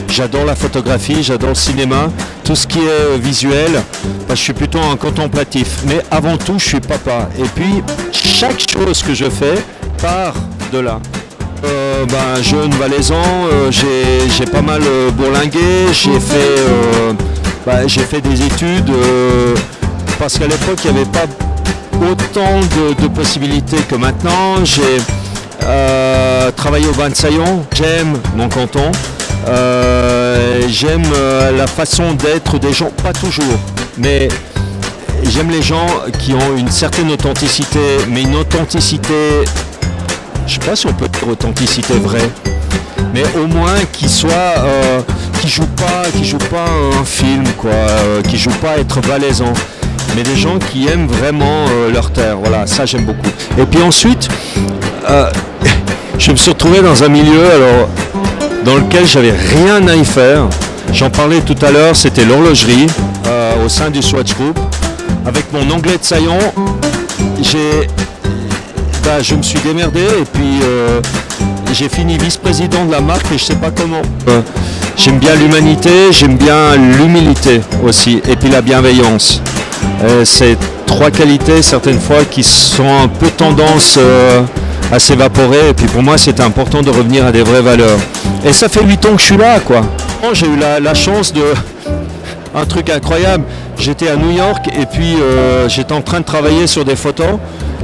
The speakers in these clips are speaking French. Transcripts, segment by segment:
J'adore la photographie, j'adore le cinéma, tout ce qui est visuel, je suis plutôt un contemplatif. Mais avant tout, je suis papa. Et puis, chaque chose que je fais part de là. Jeune valaisan, j'ai pas mal bourlingué, j'ai fait des études parce qu'à l'époque il n'y avait pas autant de possibilités que maintenant. J'ai travaillé au Bain de Saillon, j'aime mon canton, j'aime la façon d'être des gens, pas toujours, mais j'aime les gens qui ont une certaine authenticité, mais une authenticité, je sais pas si on peut dire authenticité vraie, mais au moins qui joue pas un film, quoi, qui joue pas à être valaisant, mais des gens qui aiment vraiment leur terre. Voilà, ça j'aime beaucoup. Et puis ensuite, je me suis retrouvé dans un milieu dans lequel j'avais rien à y faire. J'en parlais tout à l'heure, c'était l'horlogerie au sein du Swatch Group. Avec mon anglais de saillant, je me suis démerdé et puis j'ai fini vice-président de la marque et je sais pas comment. J'aime bien l'humanité, j'aime bien l'humilité aussi et puis la bienveillance. C'est trois qualités certaines fois qui sont un peu tendance à s'évaporer et puis pour moi c'était important de revenir à des vraies valeurs. Et ça fait 8 ans que je suis là, quoi. J'ai eu la chance de... Un truc incroyable, j'étais à New York et puis j'étais en train de travailler sur des photos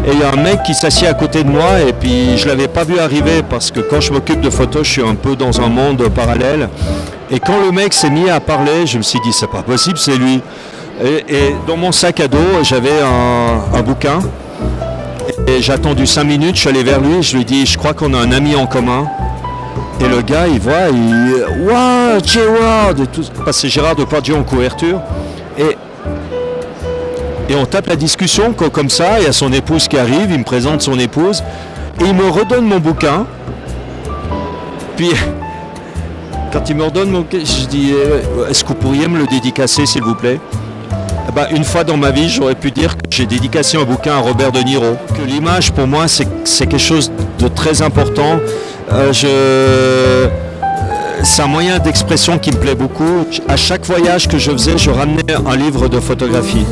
et il y a un mec qui s'assied à côté de moi et puis je ne l'avais pas vu arriver parce que quand je m'occupe de photos, je suis un peu dans un monde parallèle. Et quand le mec s'est mis à parler, je me suis dit c'est pas possible, c'est lui. Et dans mon sac à dos, j'avais un bouquin et j'ai attendu 5 minutes, je suis allé vers lui, je lui ai dit je crois qu'on a un ami en commun. Et le gars, il voit, « Wow, Gérard !» parce que c'est Gérard Depardieu en couverture. Et on tape la discussion comme ça, il y a son épouse qui arrive, il me présente son épouse, et il me redonne mon bouquin. Puis, quand il me redonne mon bouquin, je dis « Est-ce que vous pourriez me le dédicacer, s'il vous plaît ?» Une fois dans ma vie, j'aurais pu dire que j'ai dédicacé un bouquin à Robert De Niro. Que l'image, pour moi, c'est quelque chose de très important. C'est un moyen d'expression qui me plaît beaucoup. À chaque voyage que je faisais, je ramenais un livre de photographie.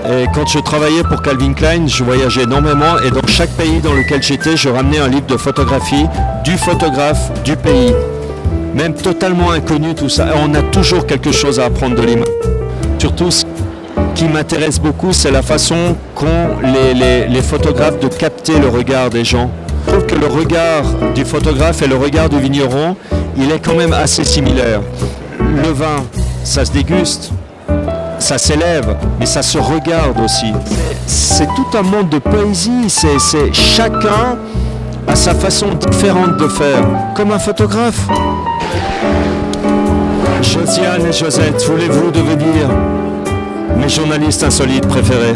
Et quand je travaillais pour Calvin Klein, je voyageais énormément et dans chaque pays dans lequel j'étais, je ramenais un livre de photographie du photographe du pays. Même totalement inconnu, tout ça. Et on a toujours quelque chose à apprendre de l'image. Surtout, ce qui m'intéresse beaucoup, c'est la façon qu'ont les photographes de capter le regard des gens. Je trouve que le regard du photographe et le regard du vigneron, il est quand même assez similaire. Le vin, ça se déguste, ça s'élève, mais ça se regarde aussi. C'est tout un monde de poésie, c'est chacun a sa façon différente de faire, comme un photographe. Josiane et Josette, voulez-vous devenir mes journalistes insolites préférés?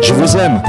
Je vous aime.